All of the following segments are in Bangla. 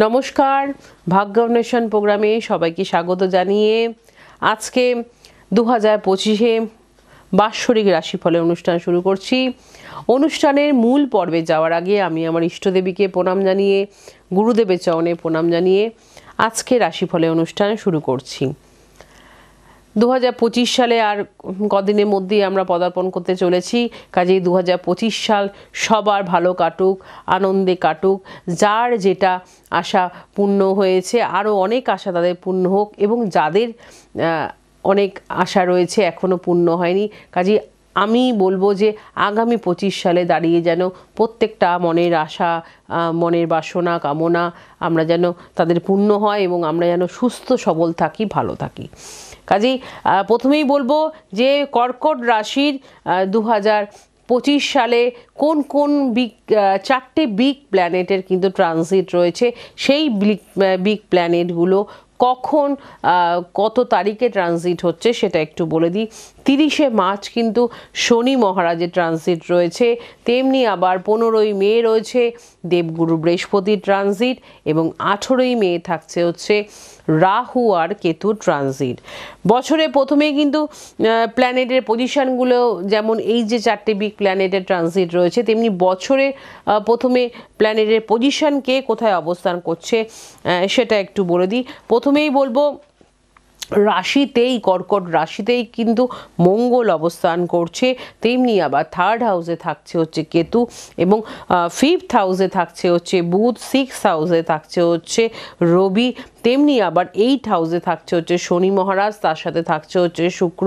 নমস্কার, ভাগ্য অন্বেষণ প্রোগ্রামে সবাইকে স্বাগত জানিয়ে আজকে 2025-এ বাৎসরিক রাশিফলের অনুষ্ঠান শুরু করছি। অনুষ্ঠানের মূল পর্বে যাওয়ার আগে আমি আমার ইষ্টদেবীকে প্রণাম জানিয়ে, গুরুদেবের চরণে প্রণাম জানিয়ে আজকে রাশিফলের অনুষ্ঠান শুরু করছি। 2025 সালে আর কদিনের মধ্যেই আমরা পদার্পণ করতে চলেছি। কাজেই 2025 সাল সবার ভালো কাটুক, আনন্দে কাটুক। যার যেটা আশা পূর্ণ হয়েছে আরও অনেক আশা তাদের পূর্ণ হোক, এবং যাদের অনেক আশা রয়েছে এখনও পূর্ণ হয়নি, কাজেই আমি বলবো যে আগামী 25 সালে দাঁড়িয়ে যেন প্রত্যেকটা মনের আশা, মনের বাসনা, কামনা আমরা যেন তাদের পূর্ণ হয় এবং আমরা যেন সুস্থ সবল থাকি, ভালো থাকি। কাজেই প্রথমেই বলবো যে কর্কট রাশির 2025 সালে কোন কোন চারটে বিগ প্ল্যানেটের কিন্তু ট্রানজিট রয়েছে, সেই বিগ প্ল্যানেটগুলো কখন কত তারিখে ট্রানজিট হচ্ছে সেটা একটু বলে দিই। 30শে মার্চ কিন্তু শনি মহারাজের ট্রানজিট রয়েছে, তেমনি আবার 15ই মে রয়েছে দেবগুরু বৃহস্পতির ট্রানজিট, এবং 18ই মে থাকছে হচ্ছে রাহু আর কেতুর ট্রানজিট। বছরে প্রথমেই কিন্তু প্ল্যানেটের পজিশনগুলো, যেমন এই যে চারটে বিগ প্ল্যানেটের ট্রানজিট রয়েছে, তেমনি বছরে প্রথমে প্ল্যানেটের পজিশন কে কোথায় অবস্থান করছে সেটা একটু বলে দিই। প্রথমেই বলবো রাশিতেই, কর্কট রাশিতেই কিন্তু মঙ্গল অবস্থান করছে, তেমনি আবার 3rd হাউসে থাকছে হচ্ছে কেতু, এবং 5th হাউসে থাকছে হচ্ছে বুধ, 6th হাউসে থাকছে হচ্ছে রবি, তেমনি আবার 8th হাউসে থাকছে হচ্ছে শনি মহারাজ, তার সাথে থাকছে হচ্ছে শুক্র,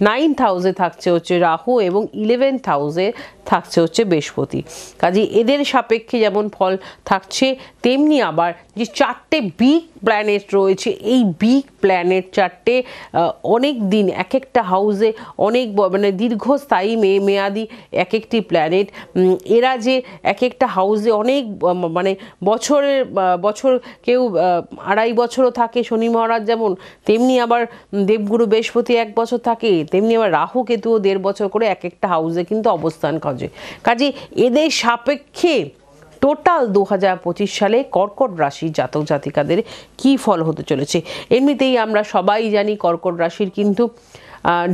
9th হাউসে থাকছে হচ্ছে রাহু, এবং 11th হাউসে থাকছে হচ্ছে বৃহস্পতি। কাজে এদের সাপেক্ষে যেমন ফল থাকছে, তেমনি আবার যে চারটে বিগ প্ল্যানেট রয়েছে, এই বিগ প্ল্যানেট চারটে অনেক দিন এক একটা হাউসে অনেক মানে দীর্ঘস্থায়ী মেয়াদি এক একটি প্ল্যানেট, এরা যে এক একটা হাউসে অনেক মানে বছর কেউ 2.5 বছরও থাকে শনি মহারাজ যেমন, তেমনি আবার দেবগুরু বৃহস্পতি 1 বছর থাকে, তেমনি আবার রাহু কেতুও 1.5 বছর করে এক একটা হাউসে কিন্তু অবস্থান করে। কাজে এদের সাপেক্ষে টোটাল 2025 সালে কর্কট রাশি জাতক জাতিকাদের কি ফল হতে চলেছে। এমনিতেই আমরা সবাই জানি কর্কট রাশির কিন্তু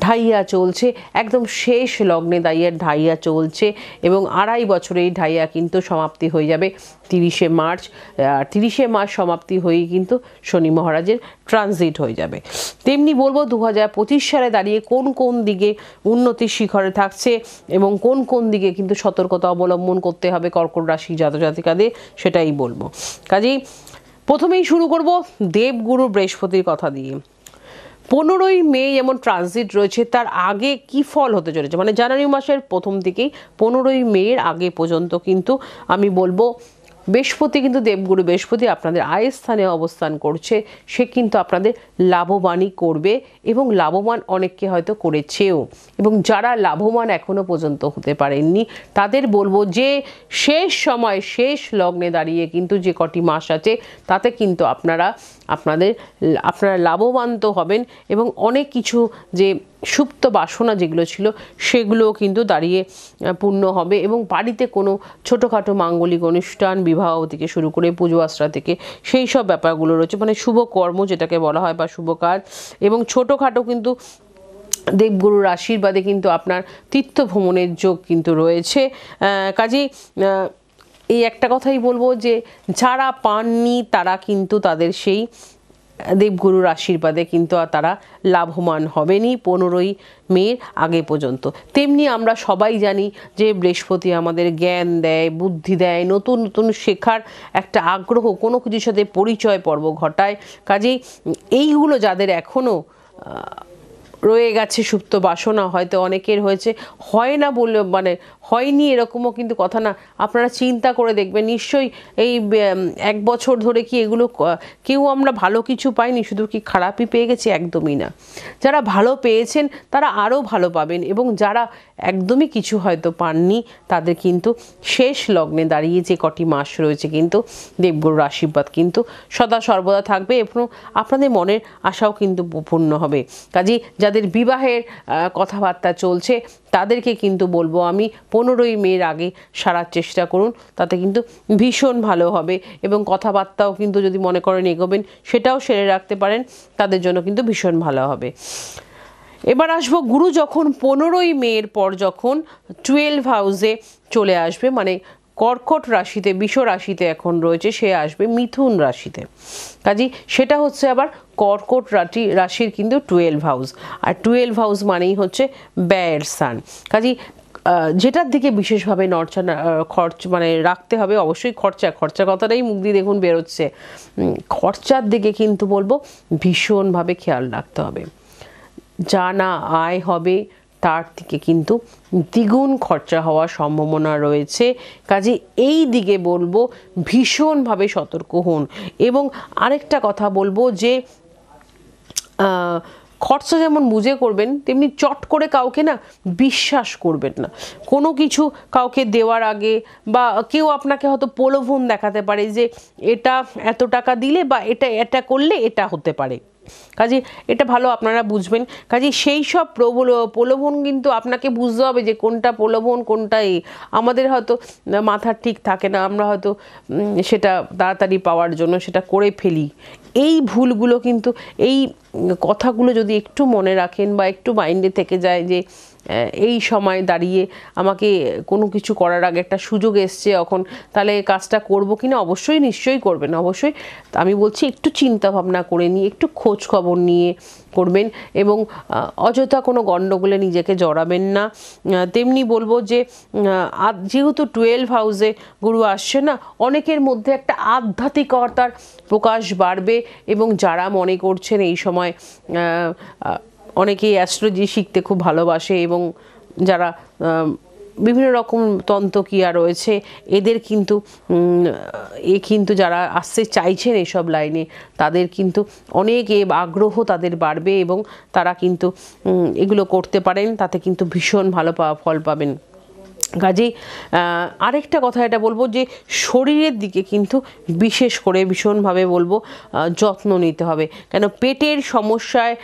ঢাইয়া চলছে, একদম শেষ লগ্নে ঢাইয়া চলছে, এবং 2.5 বছরে এই ঢাইয়া কিন্তু সমাপ্তি হয়ে যাবে 30শে মার্চ। 30শে মার্চ সমাপ্তি হয়েই কিন্তু শনি মহারাজের ট্রানজিট হয়ে যাবে। তেমনি বলবো 2025 সালে দাঁড়িয়ে কোন কোন দিকে উন্নতির শিখরে থাকছে এবং কোন কোন দিকে কিন্তু সতর্কতা অবলম্বন করতে হবে কর্কট রাশি জাতক জাতিকাদের, সেটাই বলবো। কাজেই প্রথমেই শুরু করব দেবগুরু বৃহস্পতির কথা দিয়ে। 15ই মে যেমন ট্রানজিট রয়েছে, তার আগে কি ফল হতে চলেছে, মানে জানুয়ারি মাসের প্রথম থেকেই 15ই মের আগে পর্যন্ত কিন্তু আমি বলবো বৃহস্পতি কিন্তু দেবগুরু বৃহস্পতি আপনাদের আয়ের স্থানে অবস্থান করছে, সে কিন্তু আপনাদের লাভবানই করবে এবং লাভবান অনেককে হয়তো করেছেও, এবং যারা লাভবান এখনো পর্যন্ত হতে পারেননি তাদের বলবো যে শেষ সময়, শেষ লগ্নে দাঁড়িয়ে কিন্তু যে কটি মাস আছে তাতে কিন্তু আপনারা লাভবান তো হবেন, এবং অনেক কিছু যে সুপ্ত বাসনা যেগুলো ছিল সেগুলোও কিন্তু দাঁড়িয়ে পূর্ণ হবে, এবং বাড়িতে কোনো ছোটোখাটো মাঙ্গলিক অনুষ্ঠান, বিবাহ থেকে শুরু করে পুজো আশ্রা থেকে সেই সব ব্যাপারগুলো রয়েছে, মানে শুভ কর্ম যেটাকে বলা হয় বা শুভ কাজ, এবং ছোটোখাটো কিন্তু দেবগুরুর আশীর্বাদে কিন্তু আপনার তীর্থ ভ্রমণের যোগ কিন্তু রয়েছে। কাজেই এই একটা কথাই বলবো যে যারা পাননি তারা কিন্তু তাদের সেই দেবগুরুর আশীর্বাদে কিন্তু তারা লাভবান হবেনই 15ই মের আগে পর্যন্ত। তেমনি আমরা সবাই জানি যে বৃহস্পতি আমাদের জ্ঞান দেয়, বুদ্ধি দেয়, নতুন নতুন শেখার একটা আগ্রহ, কোনো কিছুর সাথে পরিচয় পর্ব ঘটায়। কাজেই এইগুলো যাদের এখনও রয়ে গেছে সুপ্ত বাসনা, হয়তো অনেকের হয়েছে, হয় না বললে মানে হয়নি এরকমও কিন্তু কথা না, আপনারা চিন্তা করে দেখবেন নিশ্চয়ই এই 1 বছর ধরে কি এগুলো কেউ আমরা ভালো কিছু পাইনি, শুধু কি খারাপই পেয়ে গেছি? একদমই না। যারা ভালো পেয়েছেন তারা আরও ভালো পাবেন, এবং যারা একদমই কিছু হয়তো পাননি তাদের কিন্তু শেষ লগ্নে দাঁড়িয়ে যে কটি মাস রয়েছে কিন্তু দেবগুরুর আশীর্বাদ কিন্তু সদা সর্বদা থাকবে, এবং আপনাদের মনের আশাও কিন্তু পূর্ণ হবে। কাজেই যাদের যাদের বিবাহের কথাবার্তা চলছে তাদেরকে কিন্তু বলবো আমি 15ই মের আগে সারার চেষ্টা করুন, তাতে কিন্তু ভীষণ ভালো হবে। এবং কথাবার্তাও কিন্তু যদি মনে করেন এগোবেন সেটাও সেরে রাখতে পারেন, তাদের জন্য কিন্তু ভীষণ ভালো হবে। এবার আসবো গুরু যখন 15ই মের পর যখন 12 হাউসে চলে আসবে, মানে কর্কট রাশিতে, বিষ রাশিতে এখন রয়েছে, সে আসবে মিথুন রাশিতে। কাজেই সেটা হচ্ছে আবার কর্কট রাশির কিন্তু 12 হাউস, আর 12 হাউস মানেই হচ্ছে ব্যয়ের স্থান। কাজেই যেটার দিকে বিশেষভাবে খরচ মানে রাখতে হবে, অবশ্যই খরচা কথাটাই মুখ দিয়ে দেখুন বেরোচ্ছে, খরচার দিকে কিন্তু বলবো ভীষণভাবে খেয়াল রাখতে হবে। যা না আয় হবে তার থেকে কিন্তু দ্বিগুণ খরচা হওয়ার সম্ভাবনা রয়েছে। কাজে এই দিকে বলবো ভীষণভাবে সতর্ক হন। এবং আরেকটা কথা বলবো যে খরচা যেমন বুঝে করবেন, তেমনি চট করে কাউকে না বিশ্বাস করবেন না। কোনো কিছু কাউকে দেওয়ার আগে, বা কেউ আপনাকে হয়তো প্রলোভন দেখাতে পারে যে এটা এত টাকা দিলে বা এটা করলে এটা হতে পারে, কাজে এটা ভালো আপনারা বুঝবেন। কাজে সেই সব প্রলোভন কিন্তু আপনাকে বুঝতে হবে যে কোনটা প্রলোভন কোনটা আমাদের হয়তো মাথার ঠিক থাকে না, আমরা হয়তো সেটা তাড়াতাড়ি পাওয়ার জন্য সেটা করে ফেলি। এই ভুলগুলো কিন্তু, এই কথাগুলো যদি একটু মনে রাখেন বা একটু মাইন্ডে থেকে যায় যে এই সময় দাঁড়িয়ে আমাকে কোনো কিছু করার আগে একটা সুযোগ এসছে এখন, তাহলে কাজটা করবো কিনা, অবশ্যই নিশ্চয়ই করবেন। অবশ্যই আমি বলছি একটু চিন্তা ভাবনা করে নিয়ে, একটু খোঁজ খবর নিয়ে করবেন এবং অযথা কোনো গণ্ডগোলে নিজেকে জড়াবেন না। তেমনি বলবো যে যেহেতু 12 হাউসে গুরু আসছে না, অনেকের মধ্যে একটা আধ্যাত্মিকতার প্রকাশ বাড়বে। এবং যারা মনে করছেন এই সময় অনেকেই অ্যাস্ট্রোলজি শিখতে খুব ভালোবাসে এবং যারা বিভিন্ন রকম তন্ত্রক্রিয়া রয়েছে, এদের কিন্তু কিন্তু যারা আসতে চাইছেন এসব লাইনে, তাদের কিন্তু অনেক আগ্রহ তাদের বাড়বে এবং তারা কিন্তু এগুলো করতে পারেন, তাতে কিন্তু ভীষণ ভালো ফল পাবেন। কাজেই আরেকটা কথা এটা বলবো যে শরীরের দিকে কিন্তু বিশেষ করে ভীষণভাবে বলবো যত্ন নিতে হবে, কেন পেটের সমস্যায়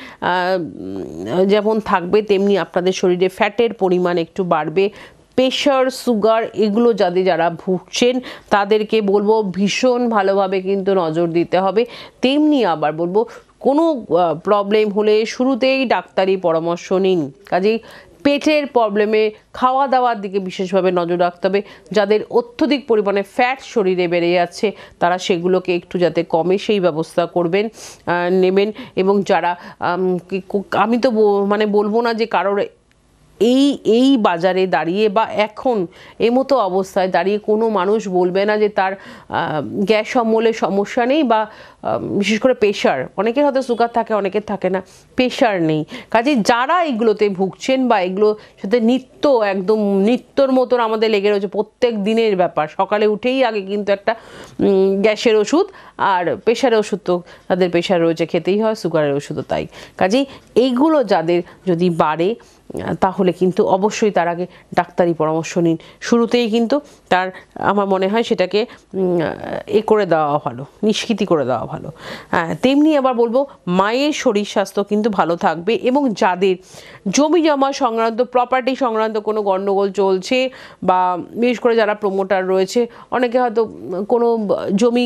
যেমন থাকবে তেমনি আপনাদের শরীরে ফ্যাটের পরিমাণ একটু বাড়বে। প্রেশার, সুগার এগুলো যারা ভুগছেন তাদেরকে বলবো ভীষণ ভালোভাবে কিন্তু নজর দিতে হবে। তেমনি আবার বলবো কোনো প্রবলেম হলে শুরুতেই ডাক্তারি পরামর্শ নিন। কাজেই পেটের প্রবলেমে খাওয়া দাওয়ার দিকে বিশেষভাবে নজর রাখতে হবে। যাদের অত্যধিক পরিমাণে ফ্যাট শরীরে বেড়ে যাচ্ছে তারা সেগুলোকে একটু যাতে কমে সেই ব্যবস্থা নেবেন। এবং যারা আমি তো মানে বলবো না যে কারোর এই বাজারে দাঁড়িয়ে বা এখন এমতো অবস্থায় দাঁড়িয়ে কোনো মানুষ বলবে না যে তার গ্যাস অম্বলের সমস্যা নেই বা বিশেষ করে প্রেশার, অনেকের হয়তো সুগার থাকে অনেকের থাকে না, প্রেশার নেই। কাজে যারা এগুলোতে ভুগছেন বা এগুলো সাথে একদম নিত্যর মতন আমাদের লেগে রয়েছে, প্রত্যেক দিনের ব্যাপার, সকালে উঠেই আগে কিন্তু একটা গ্যাসের ওষুধ আর প্রেশারের ওষুধ, তো তাদের প্রেশার রয়েছে খেতেই হয়, সুগারের ওষুধও তাই। কাজেই এইগুলো যাদের যদি বাড়ে তাহলে কিন্তু অবশ্যই তার আগে ডাক্তারি পরামর্শ নিন। শুরুতেই কিন্তু তার আমার মনে হয় সেটাকে করে দেওয়া ভালো, নিষ্কৃতি করে দেওয়া ভালো। তেমনি আবার বলবো মায়ের শরীর স্বাস্থ্য কিন্তু ভালো থাকবে। এবং যাদের জমি জমা সংক্রান্ত, প্রপার্টি সংক্রান্ত কোনো গণ্ডগোল চলছে বা বিশেষ করে যারা প্রমোটার রয়েছে, অনেকে হয়তো কোনো জমি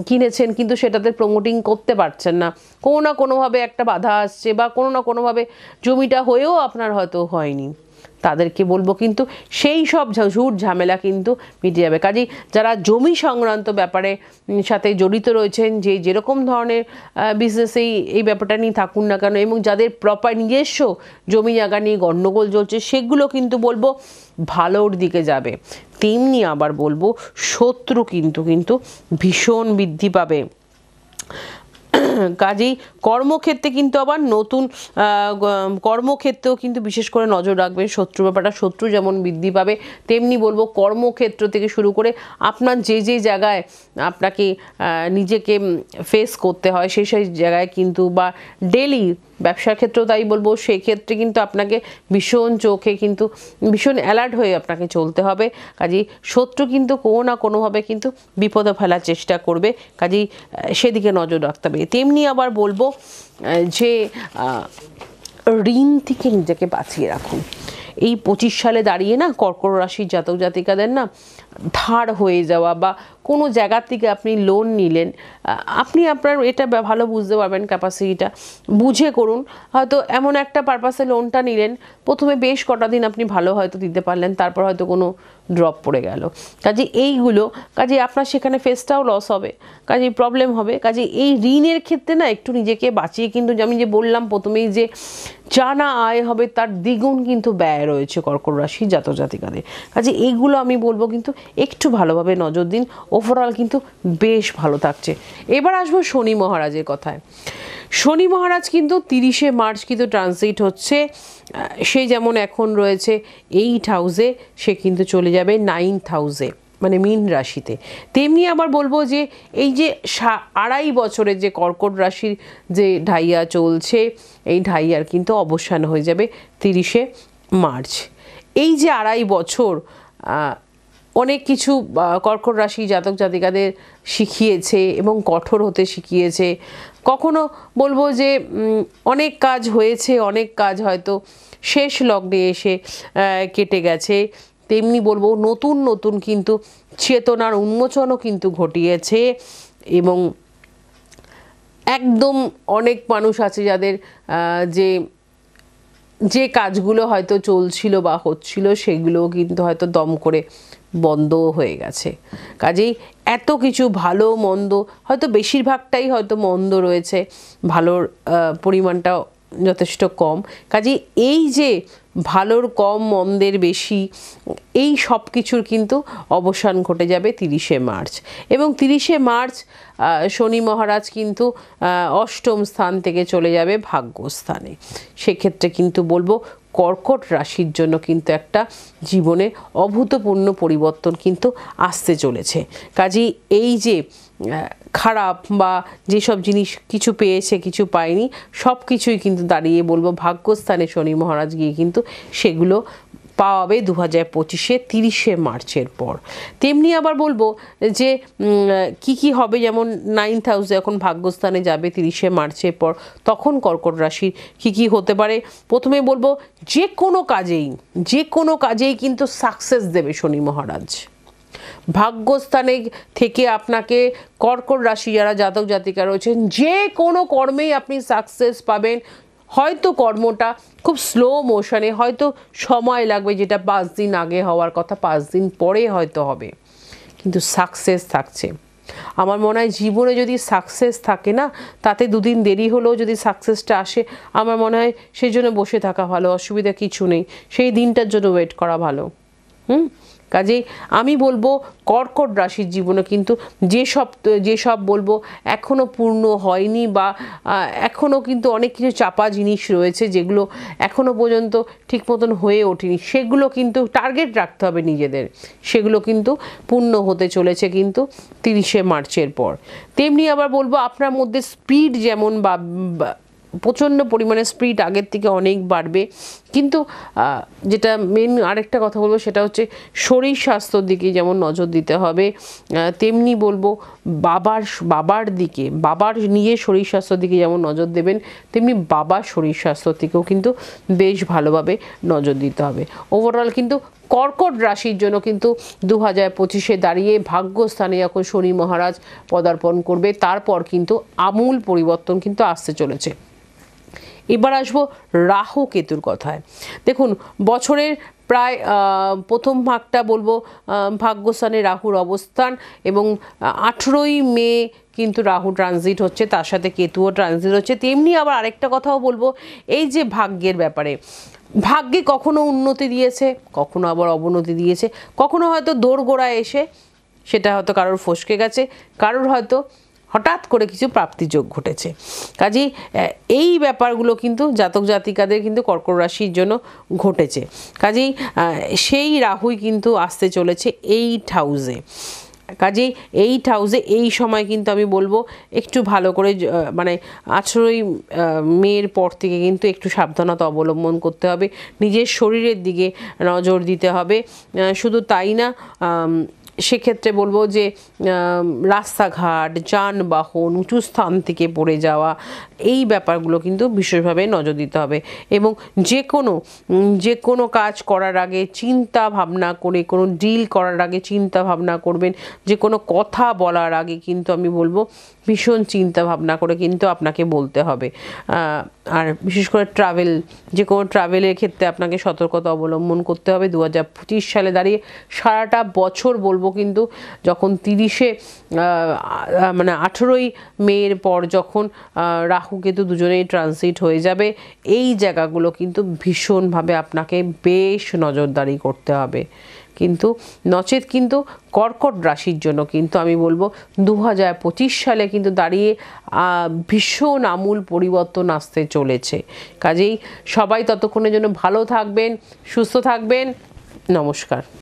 কিনেছেন কিন্তু সেটাতে প্রমোটিং করতে পারছেন না, কোনো না কোনোভাবে একটা বাধা আসছে বা কোনো না কোনোভাবে জমিটা হয়েও আপনার হয়তো হয়নি, তাদেরকে বলবো কিন্তু সেই সব ঝুট ঝামেলা কিন্তু মিটে যাবে। কাজেই যারা জমি সংক্রান্ত ব্যাপারে সাথে জড়িত রয়েছেন, যে যেরকম ধরনের বিজনেসেই এই ব্যাপারটা নিয়ে থাকুন না কেন, এবং যাদের প্রপার নিজস্ব জমি জায়গা নিয়ে গণ্ডগোল চলছে, সেগুলো কিন্তু বলবো ভালোর দিকে যাবে। তেমনি আবার বলবো শত্রু কিন্তু ভীষণ বৃদ্ধি পাবে। কাজেই কর্মক্ষেত্রে কিন্তু আবার নতুন কর্মক্ষেত্রেও কিন্তু বিশেষ করে নজর রাখবেন শত্রু ব্যাপারটা। শত্রু যেমন বৃদ্ধি পাবে তেমনি বলবো কর্মক্ষেত্র থেকে শুরু করে আপনার যে জায়গায় আপনাকে নিজেকে ফেস করতে হয় সেই জায়গায় কিন্তু, বা ডেলি ব্যবসার ক্ষেত্রেও তাই বলবো, সেই ক্ষেত্রে কিন্তু আপনাকে ভীষণ চোখে কিন্তু ভীষণ অ্যালার্ট হয়ে আপনাকে চলতে হবে। কাজেই শত্রু কিন্তু কোনো না কোনোভাবে কিন্তু বিপদে ফেলার চেষ্টা করবে, কাজেই সেদিকে নজর রাখতে হবে। তেমনি আবার বলবো যে ঋণ থেকে নিজেকে বাঁচিয়ে রাখুন। এই 25 সালে দাঁড়িয়ে না কর্কট রাশির জাতক জাতিকাদের না ধার হয়ে যাওয়া বা কোনো জায়গার থেকে আপনি লোন নিলেন, আপনি আপনার এটা ভালো বুঝতে পারবেন, ক্যাপাসিটিটা বুঝে করুন। হয়তো এমন একটা পারপাসে লোনটা নিলেন, প্রথমে বেশ কটা দিন আপনি ভালো হয়তো দিতে পারলেন, তারপর হয়তো কোনো ড্রপ পড়ে গেল। কাজে এইগুলো, কাজে আপনার সেখানে ফেসটাও লস হবে, কাজে প্রবলেম হবে। কাজে এই ঋণের ক্ষেত্রে না একটু নিজেকে বাঁচিয়ে, কিন্তু আমি যে বললাম প্রথমেই যে যা না আয় হবে তার দ্বিগুণ কিন্তু ব্যয় রয়েছে কর্কট রাশি জাতক জাতিকাদের। কাজে এইগুলো আমি বলবো কিন্তু একটু ভালোভাবে নজর দিন, ওভারঅল কিন্তু বেশ ভালো থাকছে। এবার আসবো শনি মহারাজের কথায়। শনি মহারাজ কিন্তু 30শে মার্চ কিন্তু ট্রানজিট হচ্ছে, সে যেমন এখন রয়েছে 8 হাউসে, সে কিন্তু চলে যাবে 9th হাউসে, মানে মীন রাশিতে। তেমনি আবার বলবো যে এই যে 2.5 বছরের যে কর্কট রাশির যে ঢাইয়া চলছে, এই ঢাইয়ার কিন্তু অবসান হয়ে যাবে 30শে মার্চ। এই যে 2.5 বছর অনেক কিছু কর্কট রাশি জাতক জাতিকাদের শিখিয়েছে এবং কঠোর হতে শিখিয়েছে। কখনো বলবো যে অনেক কাজ হয়েছে, অনেক কাজ হয়তো শেষ লগ্নে এসে কেটে গেছে। তেমনি বলবো নতুন নতুন কিন্তু চেতনার উন্মোচনও কিন্তু ঘটিয়েছে, এবং একদম অনেক মানুষ আছে যাদের যে কাজগুলো হয়তো চলছিল বা হচ্ছিল সেগুলোও কিন্তু হয়তো দম করে বন্ধও হয়ে গেছে। কাজেই এত কিছু ভালো মন্দ, হয়তো বেশিরভাগটাই হয়তো মন্দ রয়েছে, ভালোর পরিমাণটা যথেষ্ট কম। কাজেই এই যে ভালোর কম মন্দের বেশি, এই সব কিছুর কিন্তু অবসান ঘটে যাবে 30শে মার্চ। এবং 30শে মার্চ শনি মহারাজ কিন্তু 8ম স্থান থেকে চলে যাবে ভাগ্যস্থানে। সেক্ষেত্রে কিন্তু বলবো কর্কট রাশির জন্য কিন্তু একটা জীবনে অভূতপূর্ণ পরিবর্তন কিন্তু আসতে চলেছে। কাজেই এই যে খারাপ বা যেসব জিনিস কিছু পেয়েছে কিছু পায়নি, সব কিছুই কিন্তু দাঁড়িয়ে বলবো ভাগ্যস্থানে শনি মহারাজ গিয়ে কিন্তু সেগুলো পাওয়াবে 2025-এ 30শে মার্চের পর। তেমনি আবার বলবো যে কি হবে, যেমন 9th হাউসে এখন ভাগ্যস্থানে যাবে 30শে মার্চের পর, তখন কর্কট রাশির কি হতে পারে। প্রথমে বলবো যে কোনো কাজেই কিন্তু সাকসেস দেবে শনি মহারাজ। ভাগ্যস্থানে থেকে আপনাকে কর্কট রাশি যারা জাতক জাতিকা রয়েছেন, যে কোনো কর্মেই আপনি সাকসেস পাবেন। হয়তো কর্মটা খুব স্লো মোশনে, হয়তো সময় লাগবে, যেটা 5 দিন আগে হওয়ার কথা 5 দিন পরে হয়তো হবে, কিন্তু সাকসেস থাকছে। আমার মনে হয় জীবনে যদি সাকসেস থাকে না, তাতে 2 দিন দেরি হলেও যদি সাকসেসটা আসে, আমার মনে হয় সেই জন্য বসে থাকা ভালো, অসুবিধা কিছু নেই, সেই দিনটার জন্য ওয়েট করা ভালো। কাজেই আমি বলবো কর্কট রাশির জীবনে কিন্তু যেসব বলবো এখনও পূর্ণ হয়নি বা এখনও কিন্তু অনেক কিছু চাপা জিনিস রয়েছে যেগুলো এখনও পর্যন্ত ঠিক মতন হয়ে ওঠেনি, সেগুলো কিন্তু টার্গেট রাখতে হবে নিজেদের, সেগুলো কিন্তু পূর্ণ হতে চলেছে কিন্তু 30শে মার্চের পর। তেমনি আবার বলবো আপনার মধ্যে স্পিড যেমন বা প্রচণ্ড পরিমাণে স্পিড আগের থেকে অনেক বাড়বে, কিন্তু যেটা মেন আরেকটা কথা বলবো সেটা হচ্ছে শরীর স্বাস্থ্যর দিকে যেমন নজর দিতে হবে, তেমনি বলবো বাবার দিকে, বাবার নিজের শরীর স্বাস্থ্যর দিকে যেমন নজর দেবেন, তেমনি বাবার শরীর স্বাস্থ্যর দিকেও কিন্তু বেশ ভালোভাবে নজর দিতে হবে। ওভারঅল কিন্তু কর্কট রাশির জন্য কিন্তু 2025-এ দাঁড়িয়ে ভাগ্যস্থানে যখন শনি মহারাজ পদার্পণ করবে, তারপর কিন্তু আমূল পরিবর্তন কিন্তু আসতে চলেছে। এবার আসবো রাহু কেতুর কথায়। দেখুন বছরের প্রায় প্রথম ভাগটা বলবো ভাগ্যস্থানে রাহুর অবস্থান, এবং 18ই মে কিন্তু রাহু ট্রানজিট হচ্ছে, তার সাথে কেতুও ট্রানজিট হচ্ছে। তেমনি আবার আরেকটা কথাও বলবো, এই যে ভাগ্যের ব্যাপারে, ভাগ্যে কখনো উন্নতি দিয়েছে, কখনো আবার অবনতি দিয়েছে, কখনো হয়তো দোরগোড়ায় এসে সেটা হয়তো কারোর ফসকে গেছে, কারোর হয়তো হঠাৎ করে কিছু প্রাপ্তিযোগ ঘটেছে। কাজেই এই ব্যাপারগুলো কিন্তু জাতক জাতিকাদের কিন্তু কর্কট রাশির জন্য ঘটেছে। কাজেই সেই রাহুই কিন্তু আসতে চলেছে 8 হাউসে। কাজেই 8 হাউসে এই সময় কিন্তু আমি বলবো একটু ভালো করে, মানে 18ই মের পর থেকে কিন্তু একটু সাবধানতা অবলম্বন করতে হবে, নিজের শরীরের দিকে নজর দিতে হবে। শুধু তাই না, সেক্ষেত্রে বলবো যে রাস্তাঘাট, যানবাহন, উঁচু স্থান থেকে পড়ে যাওয়া, এই ব্যাপারগুলো কিন্তু বিশেষভাবে নজর দিতে হবে। এবং যে কোনো কাজ করার আগে চিন্তা ভাবনা করে, কোনো ডিল করার আগে চিন্তা ভাবনা করবেন। যে কোনো কথা বলার আগে কিন্তু আমি বলবো ভীষণ চিন্তা ভাবনা করে কিন্তু আপনাকে বলতে হবে। আর বিশেষ করে যে কোনো ট্রাভেলের ক্ষেত্রে আপনাকে সতর্কতা অবলম্বন করতে হবে। 2025 সালে দাঁড়িয়ে সারাটা বছর বলবো কিন্তু যখন 18ই মের পর যখন রাহু কেতু দুজনেই ট্রানজিট হয়ে যাবে, এই জায়গাগুলো কিন্তু ভীষণভাবে আপনাকে বেশ নজরদারি করতে হবে। কিন্তু নচেত কিন্তু কর্কট রাশির জন্য কিন্তু আমি বলবো 2025 সালে কিন্তু দাঁড়িয়ে ভীষণ আমূল পরিবর্তন আসতে চলেছে। কাজেই সবাই ততক্ষণের জন্য ভালো থাকবেন, সুস্থ থাকবেন। নমস্কার।